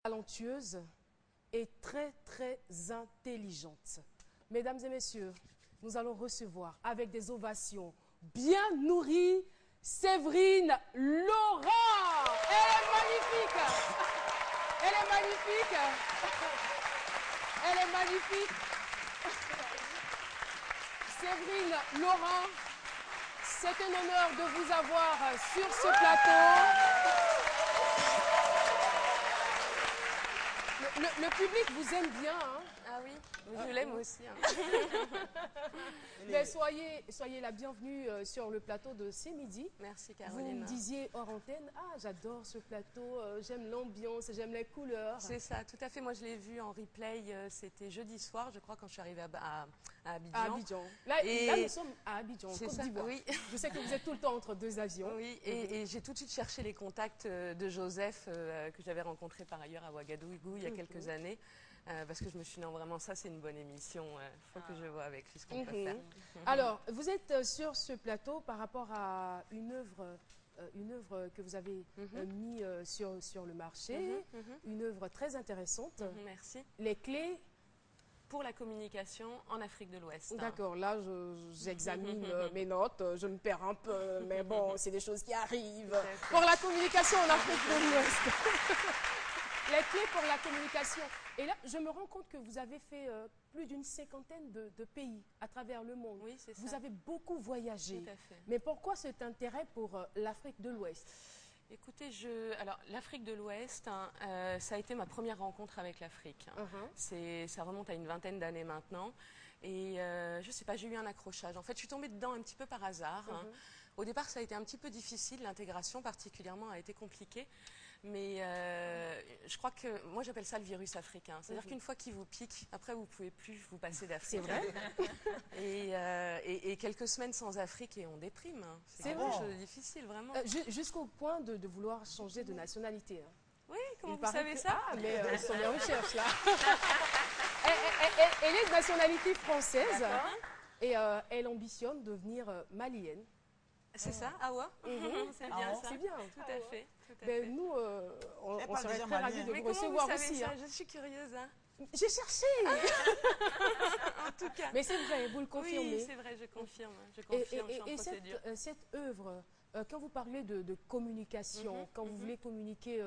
talentueuse et très intelligente. Mesdames et messieurs, nous allons recevoir avec des ovations bien nourries Séverine Laurent. Elle est magnifique. Elle est magnifique. Elle est magnifique. Séverine Laurent, c'est un honneur de vous avoir sur ce plateau. Le public vous aime bien, hein? Ah oui, je l'aime aussi. Hein. Mais soyez la bienvenue sur le plateau de C'est Midi. Merci Caroline. Vous me disiez hors antenne, ah j'adore ce plateau, j'aime l'ambiance, j'aime les couleurs. C'est ça, tout à fait. Moi je l'ai vu en replay, c'était jeudi soir, je crois, quand je suis arrivée à Abidjan. À Abidjan. Là, nous sommes à Abidjan, en Côte d'Ivoire. Oui. Je sais que vous êtes tout le temps entre deux avions. Oui, et j'ai tout de suite cherché les contacts de Joseph, que j'avais rencontré par ailleurs à Ouagadougou il y a quelques années. Parce que je me suis dit, non, vraiment, ça, c'est une bonne émission. Il faut que je vois avec lui ce qu'on peut faire. Alors, vous êtes sur ce plateau par rapport à une œuvre que vous avez mis sur le marché, une œuvre très intéressante. Merci. Les clés pour la communication en Afrique de l'Ouest. D'accord, là, j'examine mes notes, je me perds un peu, mais bon, c'est des choses qui arrivent. Pour la communication en Afrique de l'Ouest. Les clés pour la communication. Et là, je me rends compte que vous avez fait plus d'une cinquantaine de pays à travers le monde. Oui, c'est ça. Vous avez beaucoup voyagé. Tout à fait. Mais pourquoi cet intérêt pour l'Afrique de l'Ouest? Écoutez, alors l'Afrique de l'Ouest, hein, ça a été ma première rencontre avec l'Afrique. Ça remonte à une vingtaine d'années maintenant. Et je ne sais pas, j'ai eu un accrochage. En fait, je suis tombée dedans un petit peu par hasard. Hein. Au départ, ça a été un petit peu difficile. L'intégration particulièrement a été compliquée. Mais je crois que, moi j'appelle ça le virus africain. C'est-à-dire qu'une fois qu'il vous pique, après vous ne pouvez plus vous passer d'Afrique. C'est vrai. Et quelques semaines sans Afrique et on déprime. Hein. C'est quelque chose de difficile, vraiment. Jusqu'au point de vouloir changer de nationalité. Hein. Oui, comment vous savez ça? Ah, mais ce sont les recherches là. Elle est de nationalité française et elle ambitionne de devenir malienne. C'est ça, Awa? C'est bien ça. C'est bien. Tout à fait. Ben, nous, on serait très ravis de vous recevoir aussi. Hein. Je suis curieuse. Hein. J'ai cherché. En tout cas. Mais c'est vrai, vous le confirmez. Oui, c'est vrai, je confirme. Je confirme, je suis en procédure. Cette œuvre, quand vous parlez de communication, quand vous voulez communiquer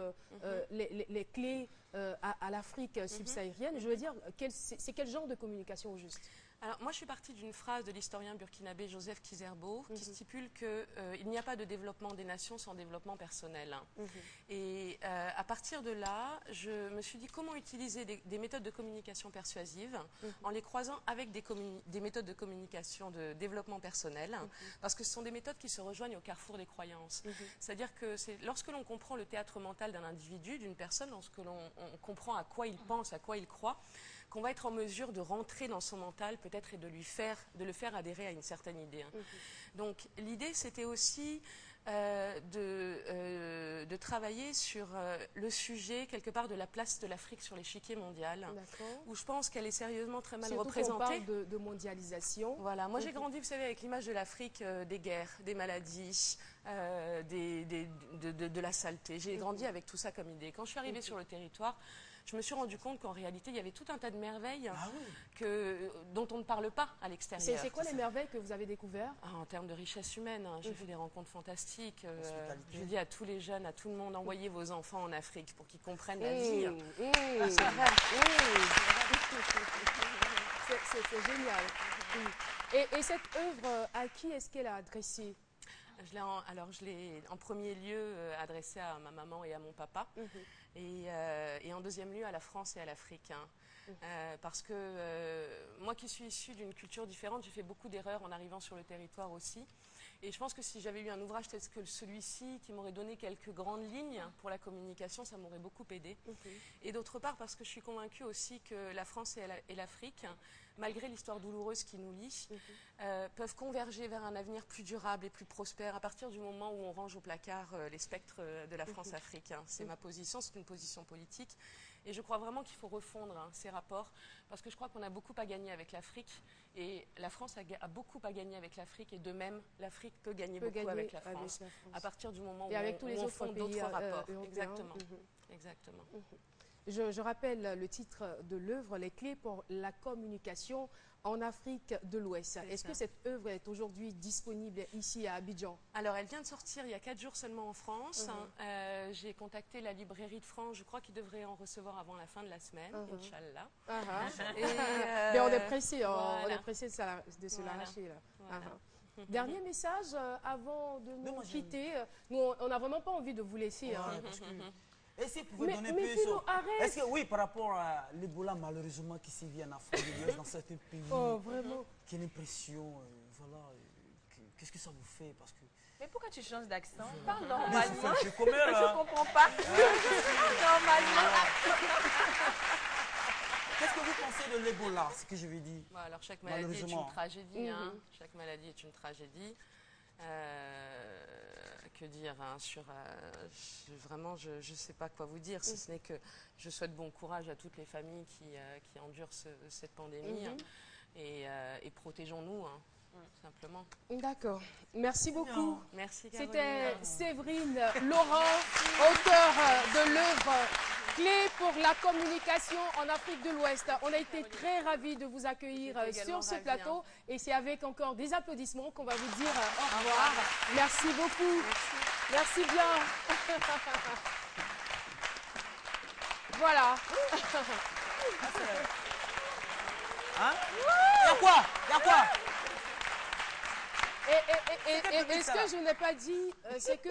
les clés à l'Afrique subsaharienne, je veux dire, c'est quel genre de communication au juste? Alors, moi, je suis partie d'une phrase de l'historien burkinabé Joseph Kizerbo qui stipule qu'il n'y a pas de développement des nations sans développement personnel. Et à partir de là, je me suis dit comment utiliser des méthodes de communication persuasives en les croisant avec des méthodes de communication de développement personnel, parce que ce sont des méthodes qui se rejoignent au carrefour des croyances. C'est-à-dire que lorsque l'on comprend le théâtre mental d'un individu, d'une personne, lorsque l'on comprend à quoi il pense, à quoi il croit, qu'on va être en mesure de rentrer dans son mental peut-être et de le faire adhérer à une certaine idée. Hein. Donc l'idée c'était aussi de travailler sur le sujet quelque part de la place de l'Afrique sur l'échiquier mondial, où je pense qu'elle est sérieusement très mal représentée. On parle de mondialisation. Voilà, moi j'ai grandi, vous savez, avec l'image de l'Afrique des guerres, des maladies, de la saleté. J'ai grandi avec tout ça comme idée. Quand je suis arrivée sur le territoire, je me suis rendu compte qu'en réalité, il y avait tout un tas de merveilles dont on ne parle pas à l'extérieur. C'est quoi les merveilles que vous avez découvertes? En termes de richesse humaine, hein, j'ai fait des rencontres fantastiques. Je dis à tous les jeunes, à tout le monde, envoyez vos enfants en Afrique pour qu'ils comprennent la vie. C'est vrai. C'est génial. Et cette œuvre, à qui est-ce qu'elle a adressée? Je l'ai en premier lieu adressée à ma maman et à mon papa. Et en deuxième lieu à la France et à l'Afrique. Hein. Parce que moi qui suis issue d'une culture différente, j'ai fait beaucoup d'erreurs en arrivant sur le territoire aussi. Et je pense que si j'avais eu un ouvrage tel que celui-ci, qui m'aurait donné quelques grandes lignes pour la communication, ça m'aurait beaucoup aidé. Et d'autre part, parce que je suis convaincue aussi que la France et l'Afrique, malgré l'histoire douloureuse qui nous lie, peuvent converger vers un avenir plus durable et plus prospère à partir du moment où on range au placard les spectres de la France-Afrique. Hein. C'est ma position, c'est une position politique. Et je crois vraiment qu'il faut refondre ces rapports, parce que je crois qu'on a beaucoup à gagner avec l'Afrique, et la France a beaucoup à gagner avec l'Afrique, et de même, l'Afrique peut gagner beaucoup avec la France, à partir du moment où on fonde d'autres rapports. Européens. Exactement. Exactement. Je rappelle le titre de l'œuvre, Les clés pour la communication en Afrique de l'Ouest. Est-ce que cette œuvre est aujourd'hui disponible ici à Abidjan? Alors, elle vient de sortir il y a 4 jours seulement en France. J'ai contacté la librairie de France. Je crois qu'ils devraient en recevoir avant la fin de la semaine, Inch'Allah. Mais on est pressé, voilà. on est pressé de se l'arracher. Voilà. Dernier message avant de nous quitter. Nous, on n'a vraiment pas envie de vous laisser. Est-ce que vous pouvez donner plus Est-ce que oui, par rapport à l'Ebola, malheureusement, qui s'y vient en Afrique de l'Ouest, dans certains pays, vraiment. quelle impression, voilà, qu'est-ce que ça vous fait? Parce que... Mais pourquoi tu changes d'accent? Parle normalement. Je ne comprends pas. Normalement. Qu'est-ce que vous pensez de l'Ebola, ce que je vais dire? Alors, chaque maladie est une tragédie. Chaque maladie est une tragédie. Que dire vraiment, je ne sais pas quoi vous dire, si ce n'est que je souhaite bon courage à toutes les familles qui endurent cette pandémie et protégeons-nous, simplement. D'accord. Merci beaucoup. Merci, C'était Séverine Laurent, auteure de l'œuvre Clés pour la communication en Afrique de l'Ouest. On a été très ravis de vous accueillir sur ce plateau et c'est avec encore des applaudissements qu'on va vous dire au revoir. Merci beaucoup. Merci bien. Voilà. Y'a quoi? Et ce que je n'ai pas dit, c'est que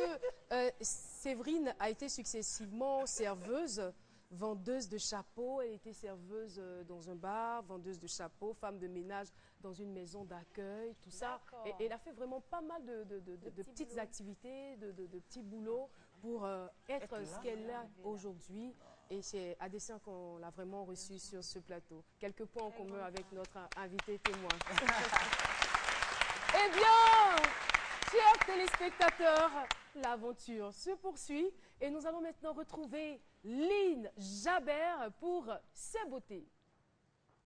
Séverine a été successivement serveuse, vendeuse de chapeaux. Elle était serveuse dans un bar, vendeuse de chapeaux, femme de ménage dans une maison d'accueil, tout ça. Et elle a fait vraiment pas mal de petites activités, de petits boulots pour être ce qu'elle est aujourd'hui. Et c'est à dessein qu'on l'a vraiment reçue sur ce plateau. Quelques points en commun avec notre invité témoin. Eh bien, chers téléspectateurs, l'aventure se poursuit et nous allons maintenant retrouver Lynn Jabert pour ses beautés.